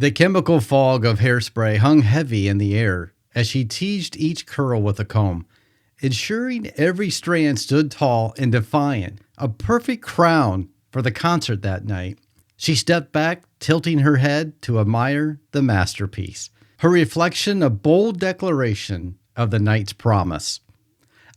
The chemical fog of hairspray hung heavy in the air as she teased each curl with a comb, ensuring every strand stood tall and defiant, a perfect crown for the concert that night. She stepped back, tilting her head to admire the masterpiece, her reflection a bold declaration of the night's promise.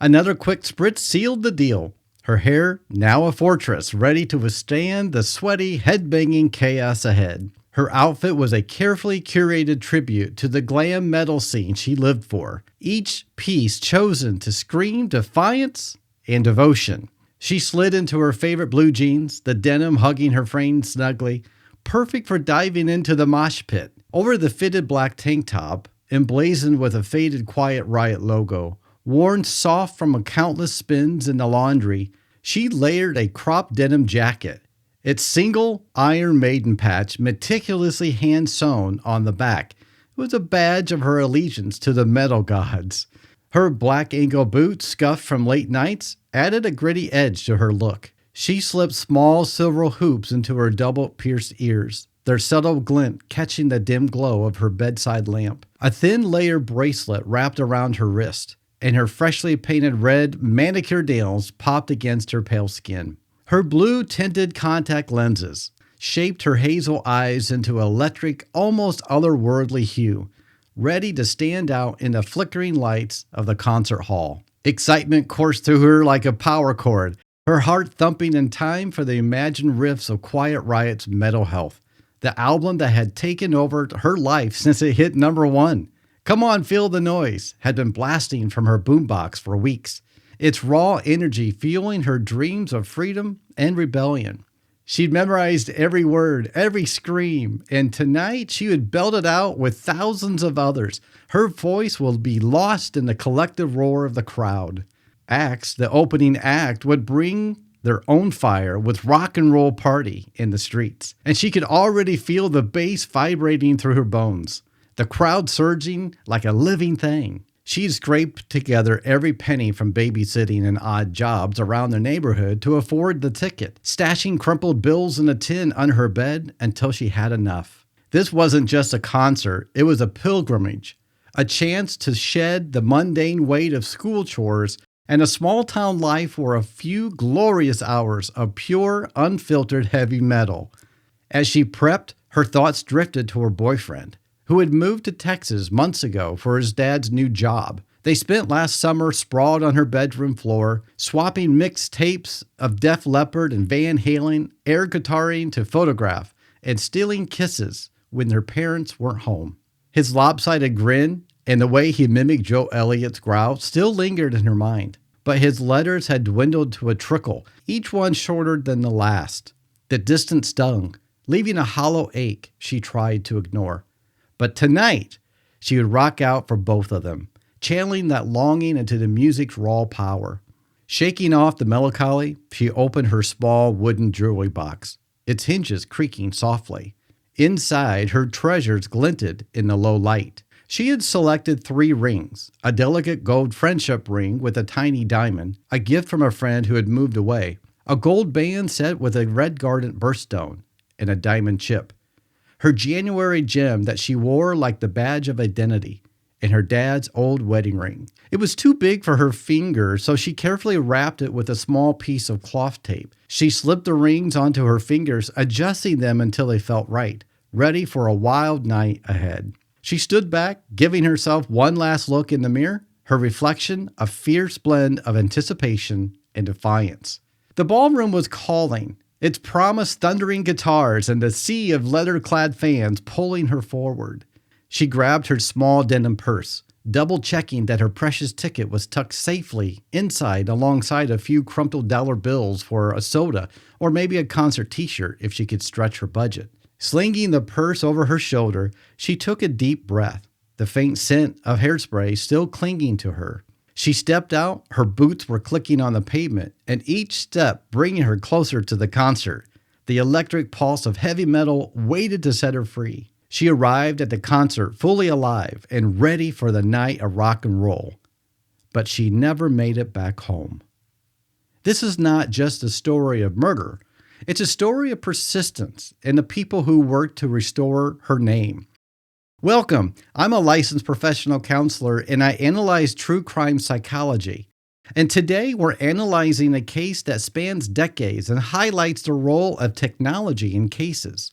Another quick spritz sealed the deal, her hair now a fortress ready to withstand the sweaty, head-banging chaos ahead. Her outfit was a carefully curated tribute to the glam metal scene she lived for, each piece chosen to scream defiance and devotion. She slid into her favorite blue jeans, the denim hugging her frame snugly, perfect for diving into the mosh pit. Over the fitted black tank top, emblazoned with a faded Quiet Riot logo, worn soft from countless spins in the laundry, she layered a cropped denim jacket, its single Iron Maiden patch meticulously hand-sewn on the back. It was a badge of her allegiance to the metal gods. Her black ankle boots, scuffed from late nights, added a gritty edge to her look. She slipped small silver hoops into her double-pierced ears, their subtle glint catching the dim glow of her bedside lamp. A thin layer bracelet wrapped around her wrist, and her freshly painted red manicured nails popped against her pale skin. Her blue-tinted contact lenses shaped her hazel eyes into electric, almost otherworldly hue, ready to stand out in the flickering lights of the concert hall. Excitement coursed through her like a power chord, her heart thumping in time for the imagined riffs of Quiet Riot's Metal Health, the album that had taken over her life since it hit #1. Come On Feel the Noise had been blasting from her boombox for weeks, its raw energy fueling her dreams of freedom and rebellion. She'd memorized every word, every scream, and tonight she would belt it out with thousands of others. Her voice will be lost in the collective roar of the crowd. The opening act, would bring their own fire with Rock and Roll Party in the streets, and she could already feel the bass vibrating through her bones, the crowd surging like a living thing. She'd scraped together every penny from babysitting and odd jobs around the neighborhood to afford the ticket, stashing crumpled bills in a tin under her bed until she had enough. This wasn't just a concert, it was a pilgrimage, a chance to shed the mundane weight of school chores and a small-town life for a few glorious hours of pure, unfiltered heavy metal. As she prepped, her thoughts drifted to her boyfriend, who had moved to Texas months ago for his dad's new job. They spent last summer sprawled on her bedroom floor, swapping mixed tapes of Def Leppard and Van Halen, air guitaring to photograph, and stealing kisses when their parents weren't home. His lopsided grin and the way he mimicked Joe Elliott's growl still lingered in her mind, but his letters had dwindled to a trickle, each one shorter than the last. The distance stung, leaving a hollow ache she tried to ignore. But tonight, she would rock out for both of them, channeling that longing into the music's raw power. Shaking off the melancholy, she opened her small wooden jewelry box, its hinges creaking softly. Inside, her treasures glinted in the low light. She had selected 3 rings, a delicate gold friendship ring with a tiny diamond, a gift from a friend who had moved away, a gold band set with a red garnet birthstone, and a diamond chip. Her January gem that she wore like the badge of identity, and her dad's old wedding ring. It was too big for her finger, so she carefully wrapped it with a small piece of cloth tape. She slipped the rings onto her fingers, adjusting them until they felt right, ready for a wild night ahead. She stood back, giving herself one last look in the mirror, her reflection a fierce blend of anticipation and defiance. The ballroom was calling, its promised thundering guitars and the sea of leather-clad fans pulling her forward. She grabbed her small denim purse, double-checking that her precious ticket was tucked safely inside alongside a few crumpled dollar bills for a soda or maybe a concert t-shirt if she could stretch her budget. Slinging the purse over her shoulder, she took a deep breath, the faint scent of hairspray still clinging to her. She stepped out, her boots were clicking on the pavement, and each step bringing her closer to the concert. The electric pulse of heavy metal waited to set her free. She arrived at the concert fully alive and ready for the night of rock and roll. But she never made it back home. This is not just a story of murder. It's a story of persistence and the people who worked to restore her name. Welcome. I'm a licensed professional counselor and I analyze true crime psychology. And today we're analyzing a case that spans decades and highlights the role of technology in cases.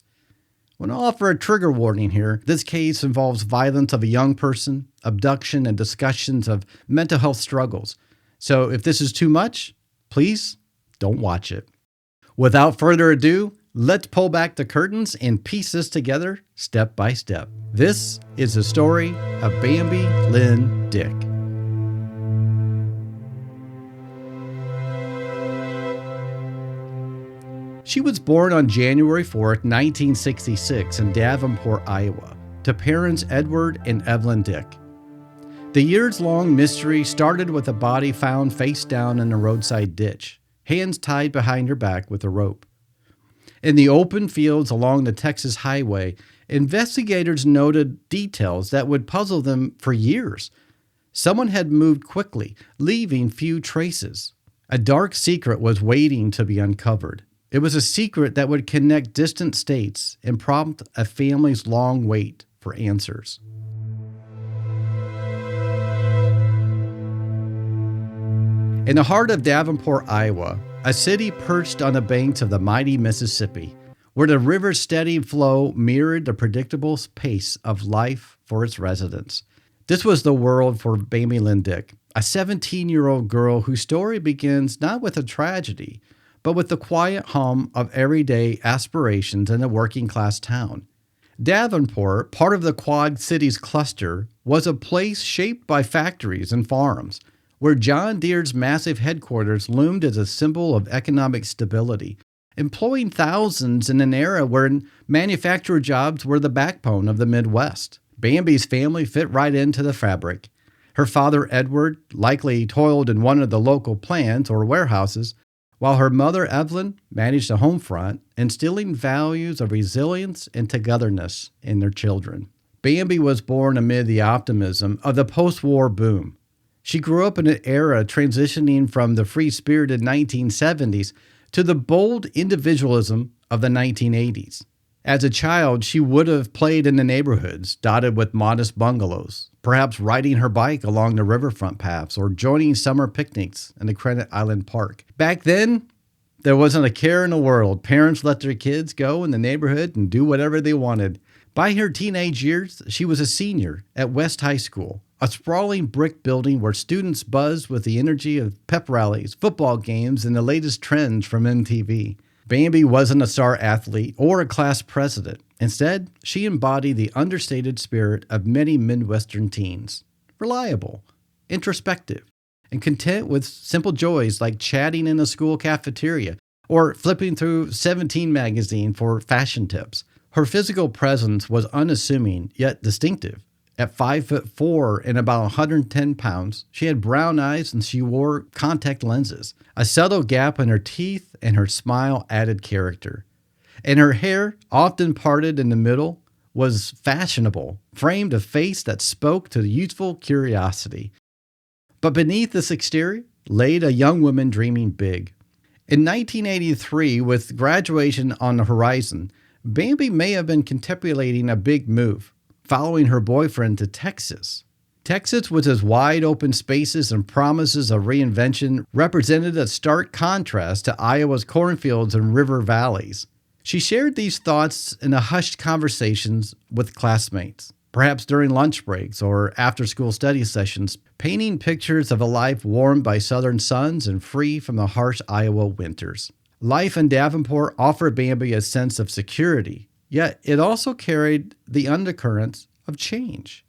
I want to offer a trigger warning here. This case involves violence of a young person, abduction, and discussions of mental health struggles. So if this is too much, please don't watch it. Without further ado, let's pull back the curtains and piece this together step by step. This is the story of Bambi Lynn Dick. She was born on January 4, 1966 in Davenport, Iowa, to parents Edward and Evelyn Dick. The years-long mystery started with a body found face down in a roadside ditch, hands tied behind her back with a rope. In the open fields along the Texas highway, investigators noted details that would puzzle them for years. Someone had moved quickly, leaving few traces. A dark secret was waiting to be uncovered. It was a secret that would connect distant states and prompt a family's long wait for answers. In the heart of Davenport, Iowa, a city perched on the banks of the mighty Mississippi, where the river's steady flow mirrored the predictable pace of life for its residents. This was the world for Bambi Lynn Dick, a 17-year-old girl whose story begins not with a tragedy, but with the quiet hum of everyday aspirations in a working-class town. Davenport, part of the Quad Cities cluster, was a place shaped by factories and farms, where John Deere's massive headquarters loomed as a symbol of economic stability, employing thousands in an era where manufacturer jobs were the backbone of the Midwest. Bambi's family fit right into the fabric. Her father, Edward, likely toiled in one of the local plants or warehouses, while her mother, Evelyn, managed the home front, instilling values of resilience and togetherness in their children. Bambi was born amid the optimism of the post-war boom. She grew up in an era transitioning from the free-spirited 1970s to the bold individualism of the 1980s. As a child, she would have played in the neighborhoods, dotted with modest bungalows, perhaps riding her bike along the riverfront paths or joining summer picnics in the Credit Island Park. Back then, there wasn't a care in the world. Parents let their kids go in the neighborhood and do whatever they wanted. By her teenage years, she was a senior at West High School, a sprawling brick building where students buzzed with the energy of pep rallies, football games, and the latest trends from MTV. Bambi wasn't a star athlete or a class president. Instead, she embodied the understated spirit of many Midwestern teens. Reliable, introspective, and content with simple joys like chatting in a school cafeteria or flipping through 17 magazine for fashion tips. Her physical presence was unassuming yet distinctive. At 5'4" and about 110 pounds, she had brown eyes and she wore contact lenses. A subtle gap in her teeth and her smile added character. And her hair, often parted in the middle, was fashionable, framed a face that spoke to youthful curiosity. But beneath this exterior laid a young woman dreaming big. In 1983, with graduation on the horizon, Bambi may have been contemplating a big move, following her boyfriend to Texas. Texas, with its wide open spaces and promises of reinvention, represented a stark contrast to Iowa's cornfields and river valleys. She shared these thoughts in a hushed conversations with classmates, perhaps during lunch breaks or after-school study sessions, painting pictures of a life warmed by southern suns and free from the harsh Iowa winters. Life in Davenport offered Bambi a sense of security, yet it also carried the undercurrents of change.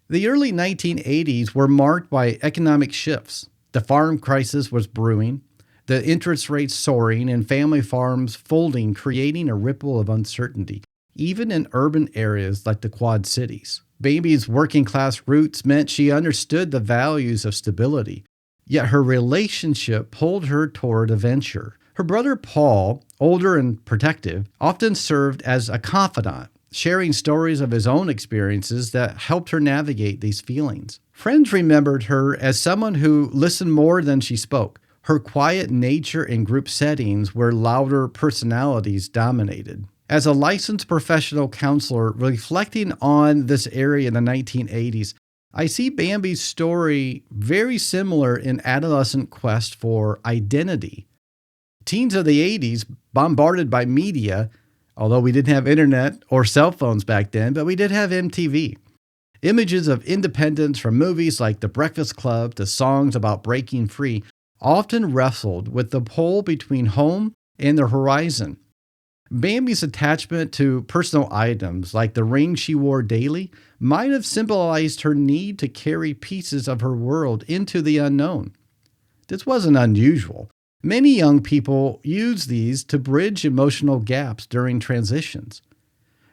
The early 1980s were marked by economic shifts. The farm crisis was brewing, the interest rates soaring, and family farms folding, creating a ripple of uncertainty, even in urban areas like the Quad Cities. Bambi's working-class roots meant she understood the values of stability, yet her relationship pulled her toward adventure. Her brother Paul, older and protective, often served as a confidant, sharing stories of his own experiences that helped her navigate these feelings. Friends remembered her as someone who listened more than she spoke. her quiet nature in group settings where louder personalities dominated. As a licensed professional counselor reflecting on this area in the 1980s, I see Bambi's story very similar in adolescent quest for identity. Teens of the 80s, bombarded by media, although we didn't have internet or cell phones back then, but we did have MTV. Images of independence from movies like The Breakfast Club to songs about breaking free often wrestled with the pull between home and the horizon. Bambi's attachment to personal items like the ring she wore daily might have symbolized her need to carry pieces of her world into the unknown. This wasn't unusual. Many young people use these to bridge emotional gaps during transitions.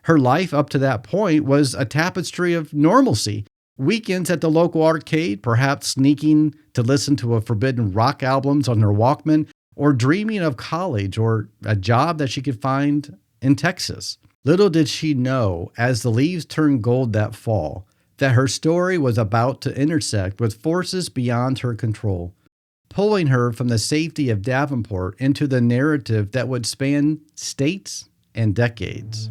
Her life up to that point was a tapestry of normalcy. Weekends at the local arcade, perhaps sneaking to listen to a forbidden rock albums on her Walkman, or dreaming of college or a job that she could find in Texas. Little did she know, as the leaves turned gold that fall, that her story was about to intersect with forces beyond her control, pulling her from the safety of Davenport into the narrative that would span states and decades.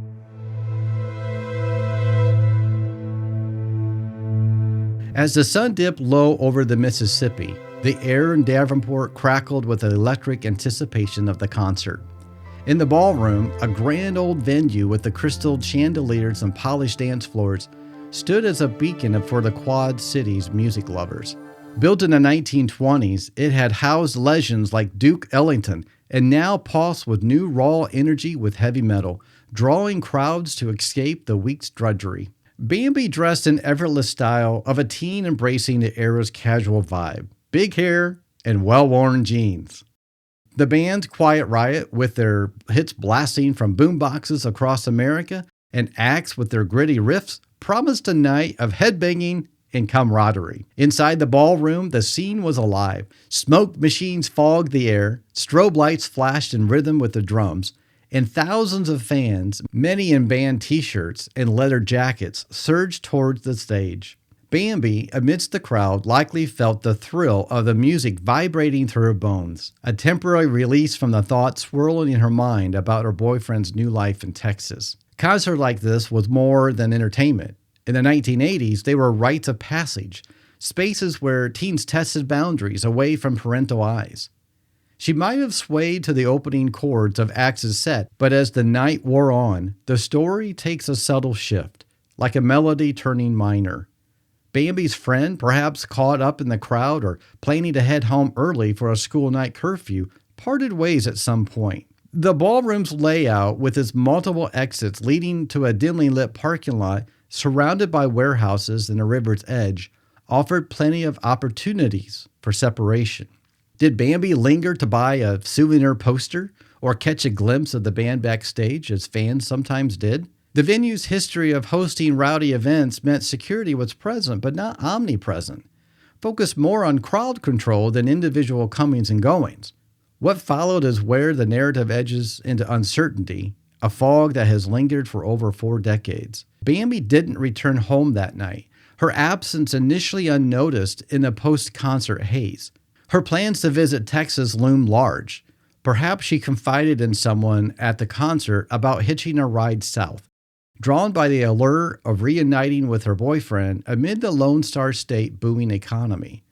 As the sun dipped low over the Mississippi, the air in Davenport crackled with electric anticipation of the concert. In the ballroom, a grand old venue with the crystal chandeliers and polished dance floors stood as a beacon for the Quad Cities music lovers. Built in the 1920s, it had housed legends like Duke Ellington and now pulsed with new raw energy with heavy metal, drawing crowds to escape the week's drudgery. Bambi dressed in effortless style of a teen embracing the era's casual vibe. Big hair, and well-worn jeans. The band's Quiet Riot, with their hits blasting from boomboxes across America, and acts with their gritty riffs, promised a night of headbanging and camaraderie. Inside the ballroom, the scene was alive. Smoke machines fogged the air, strobe lights flashed in rhythm with the drums, and thousands of fans, many in band t-shirts and leather jackets, surged towards the stage. Bambi, amidst the crowd, likely felt the thrill of the music vibrating through her bones, a temporary release from the thoughts swirling in her mind about her boyfriend's new life in Texas. A concert like this was more than entertainment. In the 1980s, they were rites of passage, spaces where teens tested boundaries away from parental eyes. She might have swayed to the opening chords of Axe's set, but as the night wore on, the story takes a subtle shift, like a melody turning minor. Bambi's friend, perhaps caught up in the crowd or planning to head home early for a school night curfew, parted ways at some point. The ballroom's layout, with its multiple exits leading to a dimly lit parking lot surrounded by warehouses and a river's edge, offered plenty of opportunities for separation. Did Bambi linger to buy a souvenir poster or catch a glimpse of the band backstage, as fans sometimes did? The venue's history of hosting rowdy events meant security was present, but not omnipresent, focused more on crowd control than individual comings and goings. What followed is where the narrative edges into uncertainty, a fog that has lingered for over 4 decades. Bambi didn't return home that night, her absence initially unnoticed in the post-concert haze. Her plans to visit Texas loomed large. Perhaps she confided in someone at the concert about hitching a ride south, drawn by the allure of reuniting with her boyfriend amid the Lone Star State booming economy.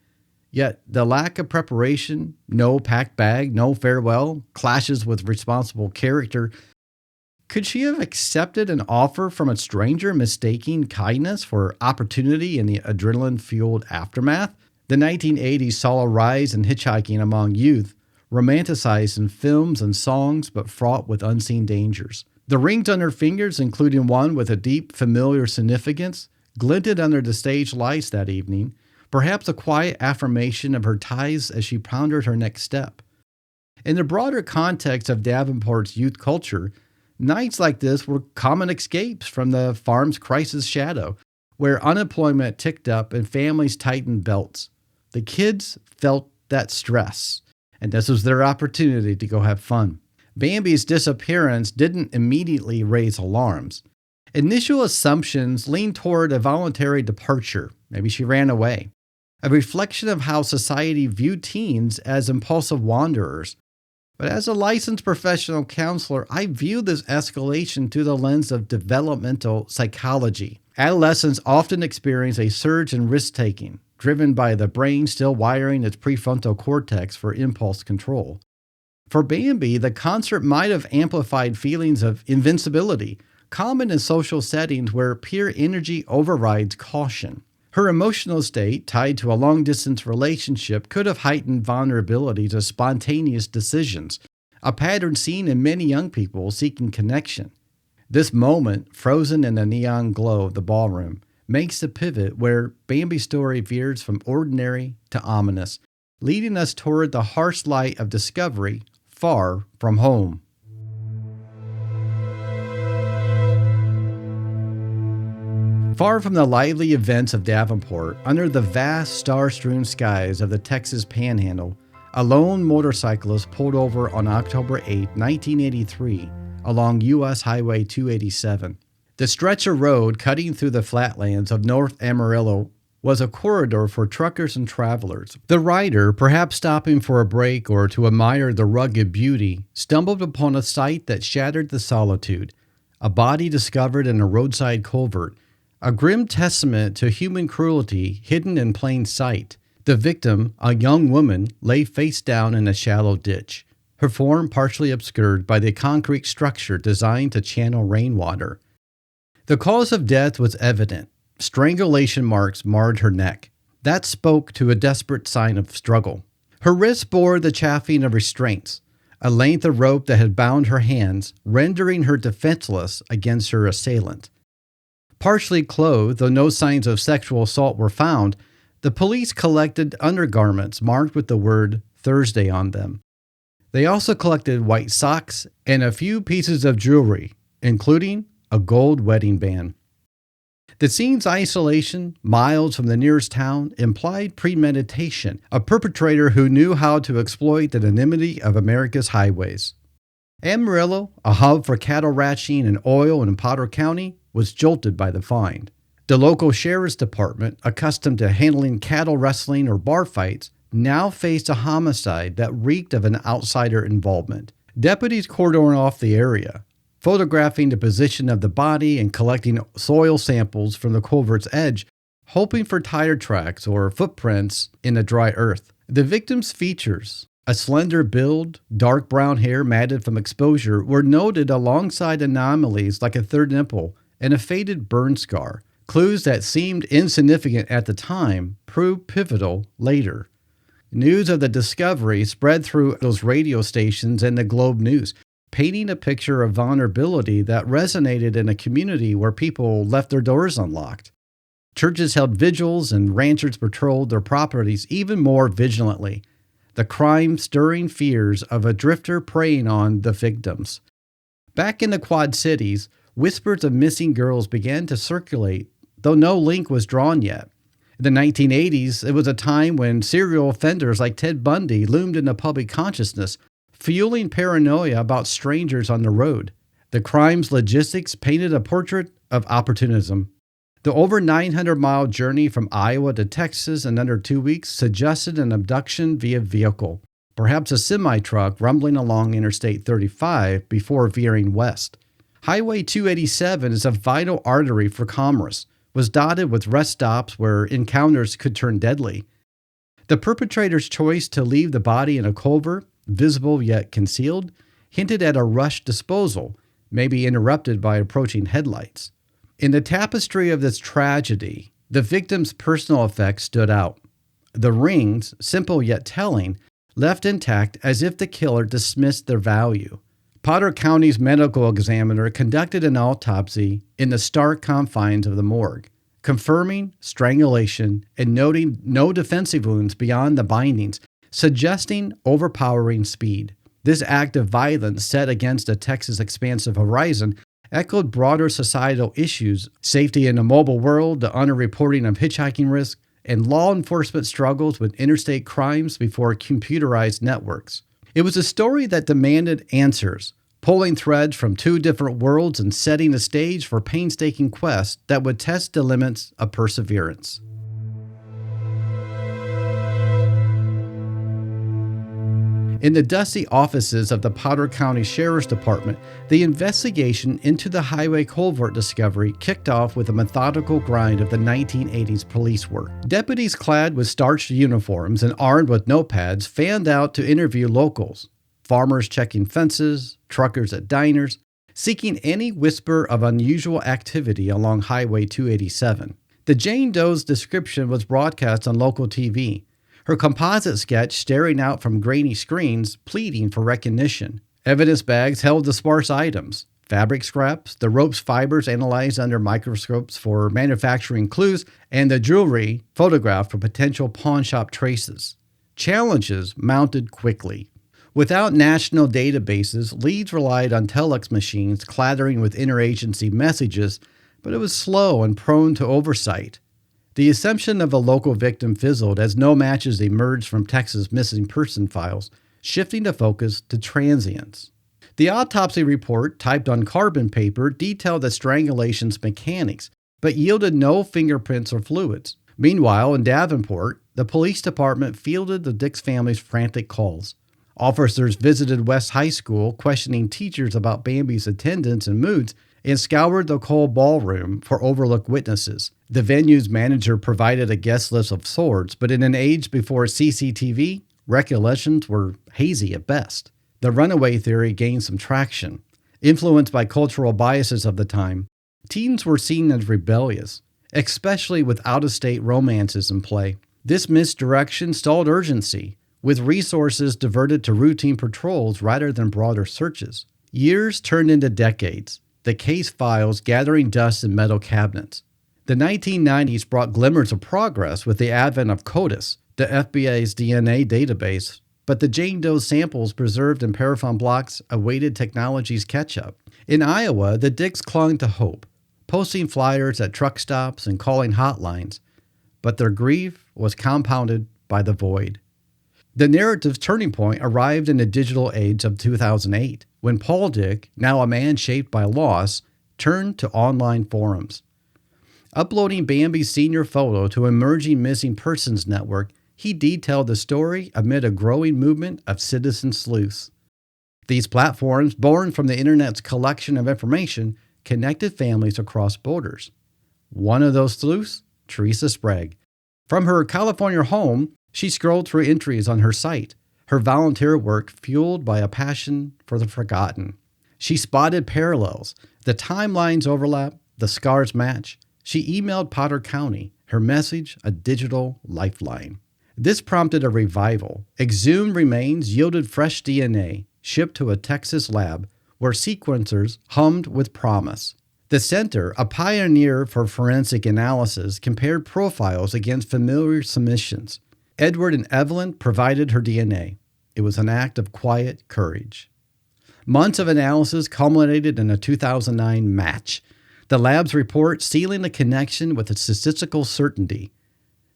Yet the lack of preparation, no packed bag, no farewell, clashes with responsible character. Could she have accepted an offer from a stranger, mistaking kindness for opportunity in the adrenaline-fueled aftermath? The 1980s saw a rise in hitchhiking among youth, romanticized in films and songs but fraught with unseen dangers. The rings on her fingers, including one with a deep, familiar significance, glinted under the stage lights that evening, perhaps a quiet affirmation of her ties as she pondered her next step. In the broader context of Davenport's youth culture, nights like this were common escapes from the farm's crisis shadow, where unemployment ticked up and families tightened belts. The kids felt that stress, and this was their opportunity to go have fun. Bambi's disappearance didn't immediately raise alarms. Initial assumptions leaned toward a voluntary departure. Maybe she ran away. a reflection of how society viewed teens as impulsive wanderers. But as a licensed professional counselor, I view this escalation through the lens of developmental psychology. Adolescents often experience a surge in risk-taking, driven by the brain still wiring its prefrontal cortex for impulse control. For Bambi, the concert might have amplified feelings of invincibility, common in social settings where peer energy overrides caution. Her emotional state, tied to a long-distance relationship, could have heightened vulnerability to spontaneous decisions, a pattern seen in many young people seeking connection. This moment, frozen in the neon glow of the ballroom, makes the pivot where Bambi's story veers from ordinary to ominous, leading us toward the harsh light of discovery far from home. Far from the lively events of Davenport, under the vast star-strewn skies of the Texas Panhandle, a lone motorcyclist pulled over on October 8, 1983, along U.S. Highway 287. The stretch of road cutting through the flatlands of North Amarillo was a corridor for truckers and travelers. The rider, perhaps stopping for a break or to admire the rugged beauty, stumbled upon a sight that shattered the solitude. A body discovered in a roadside culvert, a grim testament to human cruelty hidden in plain sight. The victim, a young woman, lay face down in a shallow ditch, her form partially obscured by the concrete structure designed to channel rainwater. The cause of death was evident. Strangulation marks marred her neck. That spoke to a desperate sign of struggle. Her wrists bore the chafing of restraints, a length of rope that had bound her hands, rendering her defenseless against her assailant. Partially clothed, though no signs of sexual assault were found, the police collected undergarments marked with the word Thursday on them. They also collected white socks and a few pieces of jewelry, including a gold wedding band. The scene's isolation, miles from the nearest town, implied premeditation, a perpetrator who knew how to exploit the anonymity of America's highways. Amarillo, a hub for cattle ranching and oil in Potter County, was jolted by the find. The local sheriff's department, accustomed to handling cattle rustling or bar fights, now faced a homicide that reeked of an outsider involvement. Deputies cordoned off the area, photographing the position of the body and collecting soil samples from the culvert's edge, hoping for tire tracks or footprints in the dry earth. The victim's features, a slender build, dark brown hair matted from exposure, were noted alongside anomalies like a third nipple and a faded burn scar. Clues that seemed insignificant at the time proved pivotal later. News of the discovery spread through those radio stations and the Globe News, painting a picture of vulnerability that resonated in a community where people left their doors unlocked. Churches held vigils and ranchers patrolled their properties even more vigilantly, the crime-stirring fears of a drifter preying on the victims. Back in the Quad Cities, whispers of missing girls began to circulate, though no link was drawn yet. In the 1980s, it was a time when serial offenders like Ted Bundy loomed into public consciousness, fueling paranoia about strangers on the road. The crime's logistics painted a portrait of opportunism. The over 900-mile journey from Iowa to Texas in under 2 weeks suggested an abduction via vehicle, perhaps a semi-truck rumbling along Interstate 35 before veering west. Highway 287 is a vital artery for commerce, was dotted with rest stops where encounters could turn deadly. The perpetrator's choice to leave the body in a culvert, visible yet concealed, hinted at a rushed disposal, maybe interrupted by approaching headlights. In the tapestry of this tragedy, the victim's personal effects stood out. The rings, simple yet telling, left intact as if the killer dismissed their value. Potter County's medical examiner conducted an autopsy in the stark confines of the morgue, confirming strangulation and noting no defensive wounds beyond the bindings, suggesting overpowering speed. This act of violence set against a Texas expansive horizon echoed broader societal issues, safety in a mobile world, the underreporting of hitchhiking risk, and law enforcement struggles with interstate crimes before computerized networks. It was a story that demanded answers, pulling threads from two different worlds and setting the stage for painstaking quests that would test the limits of perseverance. In the dusty offices of the Potter County Sheriff's Department, the investigation into the highway culvert discovery kicked off with a methodical grind of the 1980s police work. Deputies clad with starched uniforms and armed with notepads fanned out to interview locals, farmers checking fences, truckers at diners, seeking any whisper of unusual activity along Highway 287. The Jane Doe's description was broadcast on local TV, her composite sketch staring out from grainy screens, pleading for recognition. Evidence bags held the sparse items, fabric scraps, the rope's fibers analyzed under microscopes for manufacturing clues, and the jewelry photographed for potential pawnshop traces. Challenges mounted quickly. Without national databases, leads relied on telex machines clattering with interagency messages, but it was slow and prone to oversight. The assumption of a local victim fizzled as no matches emerged from Texas missing person files, shifting the focus to transients. The autopsy report, typed on carbon paper, detailed the strangulation's mechanics, but yielded no fingerprints or fluids. Meanwhile, in Davenport, the police department fielded the Dix family's frantic calls. Officers visited West High School, questioning teachers about Bambi's attendance and moods, and scoured the Cole Ballroom for overlooked witnesses. The venue's manager provided a guest list of sorts, but in an age before CCTV, recollections were hazy at best. The runaway theory gained some traction. Influenced by cultural biases of the time, teens were seen as rebellious, especially with out-of-state romances in play. This misdirection stalled urgency, with resources diverted to routine patrols rather than broader searches. Years turned into decades, the case files gathering dust in metal cabinets. The 1990s brought glimmers of progress with the advent of CODIS, the FBI's DNA database, but the Jane Doe samples preserved in paraffin blocks awaited technology's catch-up. In Iowa, the Dicks clung to hope, posting flyers at truck stops and calling hotlines, but their grief was compounded by the void. The narrative's turning point arrived in the digital age of 2008, when Paul Dick, now a man shaped by loss, turned to online forums. Uploading Bambi's senior photo to Emerging Missing Persons Network, he detailed the story amid a growing movement of citizen sleuths. These platforms, born from the internet's collection of information, connected families across borders. One of those sleuths, Teresa Sprague. From her California home, she scrolled through entries on her site, her volunteer work fueled by a passion for the forgotten. She spotted parallels. The timelines overlap, the scars match. She emailed Potter County, her message a digital lifeline. This prompted a revival. Exhumed remains yielded fresh DNA, shipped to a Texas lab where sequencers hummed with promise. The center, a pioneer for forensic analysis, compared profiles against familiar submissions. Edward and Evelyn provided her DNA. It was an act of quiet courage. Months of analysis culminated in a 2009 match, the lab's report sealing the connection with a statistical certainty.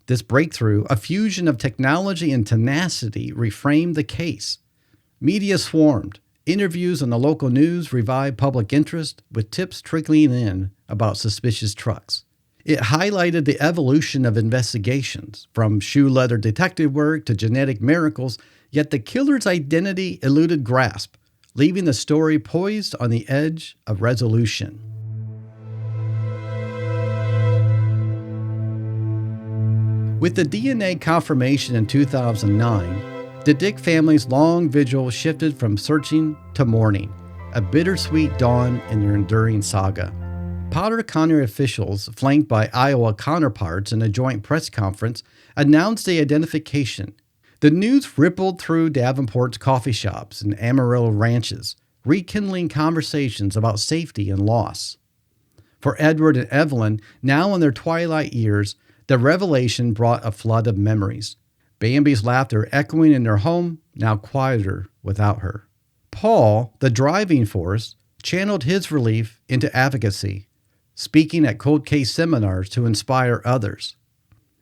This breakthrough, a fusion of technology and tenacity, reframed the case. Media swarmed. Interviews on the local news revived public interest, with tips trickling in about suspicious trucks. It highlighted the evolution of investigations, from shoe leather detective work to genetic miracles, yet the killer's identity eluded grasp, leaving the story poised on the edge of resolution. With the DNA confirmation in 2009, the Dick family's long vigil shifted from searching to mourning, a bittersweet dawn in their enduring saga. Potter County officials, flanked by Iowa counterparts in a joint press conference, announced the identification. The news rippled through Davenport's coffee shops and Amarillo ranches, rekindling conversations about safety and loss. For Edward and Evelyn, now in their twilight years, the revelation brought a flood of memories. Bambi's laughter echoing in their home, now quieter without her. Paul, the driving force, channeled his relief into advocacy, speaking at cold case seminars to inspire others.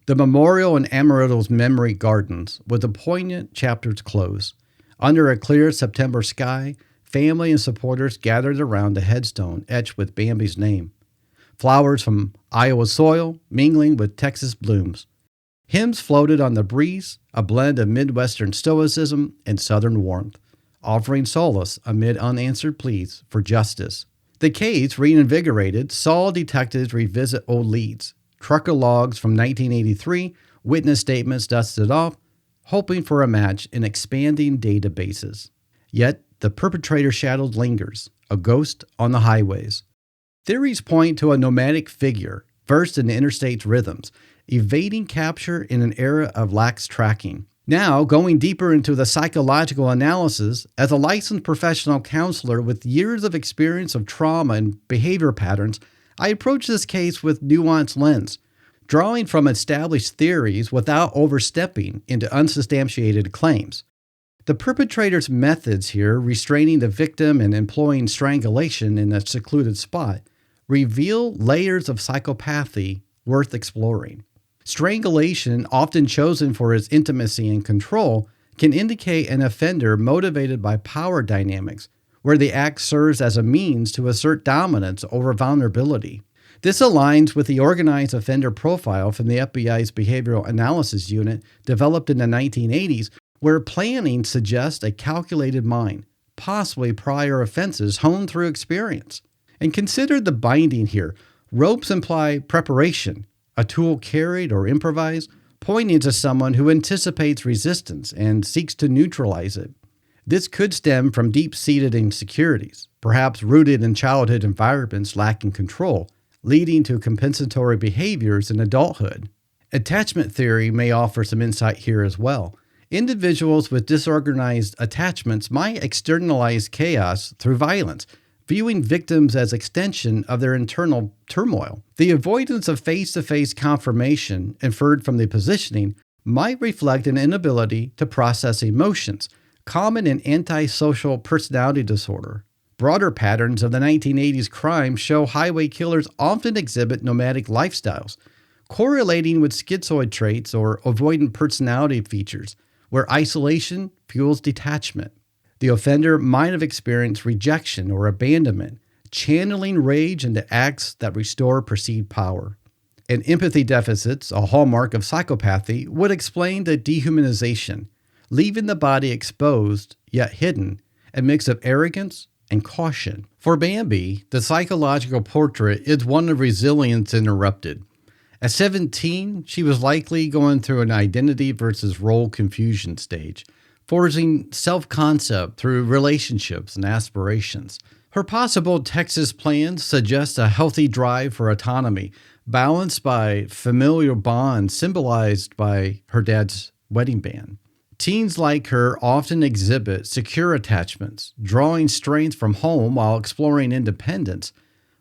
The memorial in Amarillo's Memory Gardens was a poignant chapter's close. Under a clear September sky, family and supporters gathered around the headstone etched with Bambi's name. Flowers from Iowa soil mingling with Texas blooms. Hymns floated on the breeze, a blend of Midwestern stoicism and Southern warmth, offering solace amid unanswered pleas for justice. The case, reinvigorated, saw detectives revisit old leads, trucker logs from 1983, witness statements dusted off, hoping for a match in expanding databases. Yet, the perpetrator's shadow lingers, a ghost on the highways. Theories point to a nomadic figure, versed in the interstate's rhythms, evading capture in an era of lax tracking. Now, going deeper into the psychological analysis, as a licensed professional counselor with years of experience of trauma and behavior patterns, I approach this case with nuanced lens, drawing from established theories without overstepping into unsubstantiated claims. The perpetrator's methods here, restraining the victim and employing strangulation in a secluded spot, reveal layers of psychopathy worth exploring. Strangulation, often chosen for its intimacy and control, can indicate an offender motivated by power dynamics, where the act serves as a means to assert dominance over vulnerability. This aligns with the organized offender profile from the FBI's Behavioral Analysis Unit developed in the 1980s, where planning suggests a calculated mind, possibly prior offenses honed through experience. And consider the binding here. Ropes imply preparation, a tool carried or improvised, pointing to someone who anticipates resistance and seeks to neutralize it. This could stem from deep-seated insecurities, perhaps rooted in childhood environments lacking control, leading to compensatory behaviors in adulthood. Attachment theory may offer some insight here as well. Individuals with disorganized attachments might externalize chaos through violence, viewing victims as extension of their internal turmoil. The avoidance of face-to-face confirmation inferred from the positioning might reflect an inability to process emotions, common in antisocial personality disorder. Broader patterns of the 1980s crime show highway killers often exhibit nomadic lifestyles, correlating with schizoid traits or avoidant personality features, where isolation fuels detachment. The offender might have experienced rejection or abandonment, channeling rage into acts that restore perceived power. And empathy deficits, a hallmark of psychopathy, would explain the dehumanization, leaving the body exposed yet hidden, a mix of arrogance and caution. For Bambi, the psychological portrait is one of resilience interrupted. At 17, she was likely going through an identity versus role confusion stage, forging self-concept through relationships and aspirations. Her possible Texas plans suggest a healthy drive for autonomy, balanced by familial bonds symbolized by her dad's wedding band. Teens like her often exhibit secure attachments, drawing strength from home while exploring independence.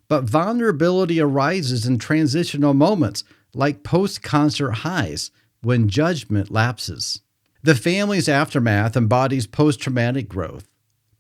But vulnerability arises in transitional moments like post-concert highs when judgment lapses. The family's aftermath embodies post-traumatic growth.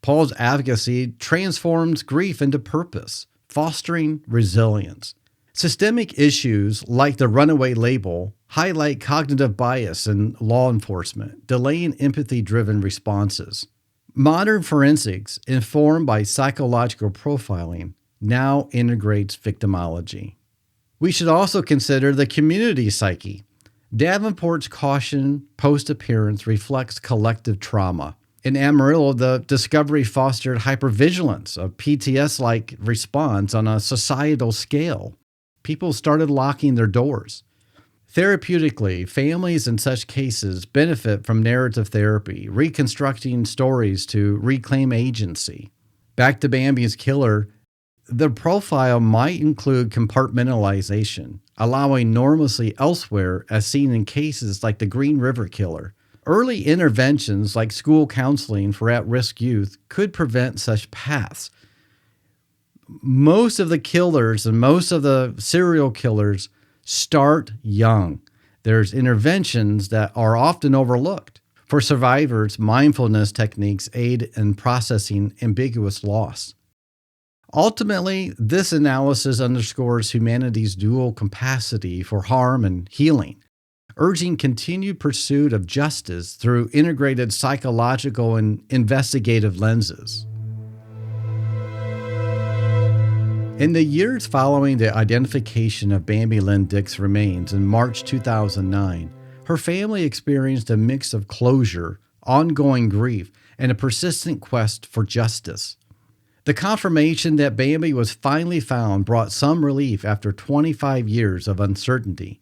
Paul's advocacy transforms grief into purpose, fostering resilience. Systemic issues like the runaway label highlight cognitive bias in law enforcement, delaying empathy-driven responses. Modern forensics, informed by psychological profiling, now integrates victimology. We should also consider the community psyche. Davenport's caution post-appearance reflects collective trauma. In Amarillo, the discovery fostered hypervigilance, a PTS-like response on a societal scale. People started locking their doors. Therapeutically, families in such cases benefit from narrative therapy, reconstructing stories to reclaim agency. Back to Bambi's killer, the profile might include compartmentalization, allowing normalcy elsewhere as seen in cases like the Green River Killer. Early interventions like school counseling for at-risk youth could prevent such paths. Most of the killers and most of the serial killers start young. There's interventions that are often overlooked. For survivors, mindfulness techniques aid in processing ambiguous loss. Ultimately, this analysis underscores humanity's dual capacity for harm and healing, urging continued pursuit of justice through integrated psychological and investigative lenses. In the years following the identification of Bambi Lynn Dick's remains in March 2009, Her family experienced a mix of closure, ongoing grief, and a persistent quest for justice. The confirmation that Bambi was finally found brought some relief after 25 years of uncertainty,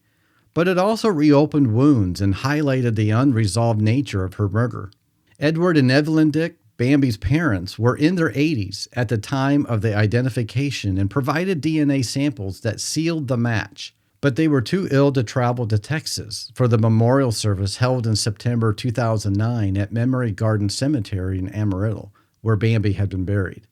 but it also reopened wounds and highlighted the unresolved nature of her murder. Edward and Evelyn Dick, Bambi's parents, were in their 80s at the time of the identification and provided DNA samples that sealed the match, but they were too ill to travel to Texas for the memorial service held in September 2009 at Memory Garden Cemetery in Amarillo, where Bambi had been buried.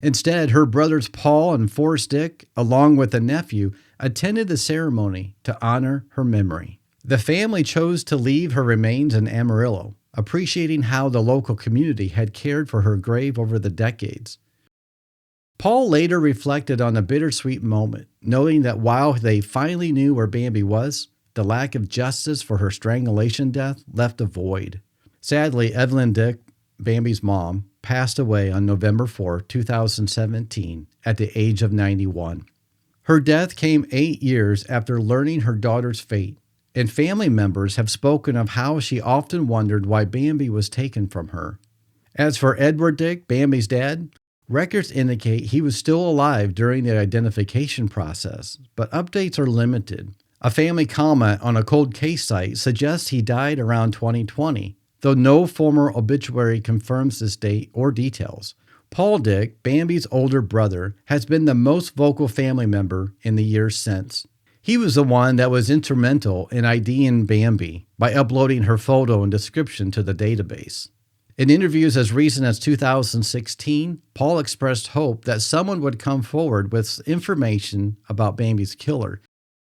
Instead, her brothers Paul and Forrest Dick, along with a nephew, attended the ceremony to honor her memory. The family chose to leave her remains in Amarillo, appreciating how the local community had cared for her grave over the decades. Paul later reflected on the bittersweet moment, noting that while they finally knew where Bambi was, the lack of justice for her strangulation death left a void. Sadly, Evelyn Dick, Bambi's mom, passed away on November 4, 2017, at the age of 91. Her death came 8 years after learning her daughter's fate, and family members have spoken of how she often wondered why Bambi was taken from her. As for Edward Dick, Bambi's dad, records indicate he was still alive during the identification process, but updates are limited. A family comment on a cold case site suggests he died around 2020, though no formal obituary confirms this date or details. Paul Dick, Bambi's older brother, has been the most vocal family member in the years since. He was the one that was instrumental in IDing Bambi by uploading her photo and description to the database. In interviews as recent as 2016, Paul expressed hope that someone would come forward with information about Bambi's killer,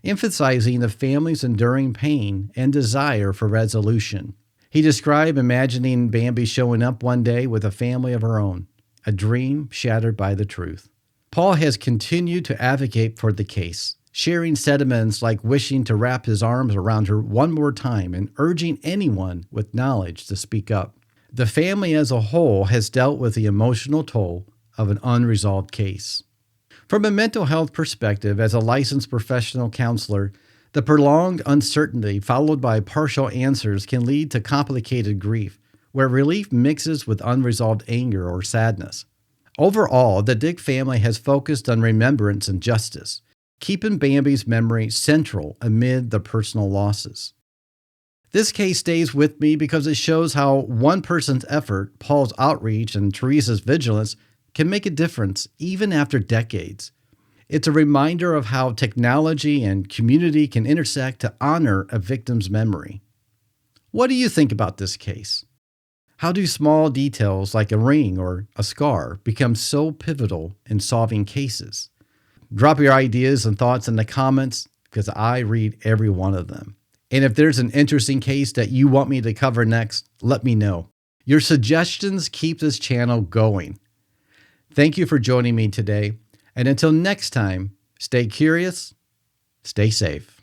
emphasizing the family's enduring pain and desire for resolution. He described imagining Bambi showing up one day with a family of her own, a dream shattered by the truth. Paul has continued to advocate for the case, sharing sentiments like wishing to wrap his arms around her one more time and urging anyone with knowledge to speak up. The family as a whole has dealt with the emotional toll of an unresolved case. From a mental health perspective, as a licensed professional counselor, the prolonged uncertainty followed by partial answers can lead to complicated grief, where relief mixes with unresolved anger or sadness. Overall, the Dick family has focused on remembrance and justice, keeping Bambi's memory central amid the personal losses. This case stays with me because it shows how one person's effort, Paul's outreach, and Teresa's vigilance can make a difference even after decades. It's a reminder of how technology and community can intersect to honor a victim's memory. What do you think about this case? How do small details like a ring or a scar become so pivotal in solving cases? Drop your ideas and thoughts in the comments because I read every one of them. And if there's an interesting case that you want me to cover next, let me know. Your suggestions keep this channel going. Thank you for joining me today. And until next time, stay curious, stay safe.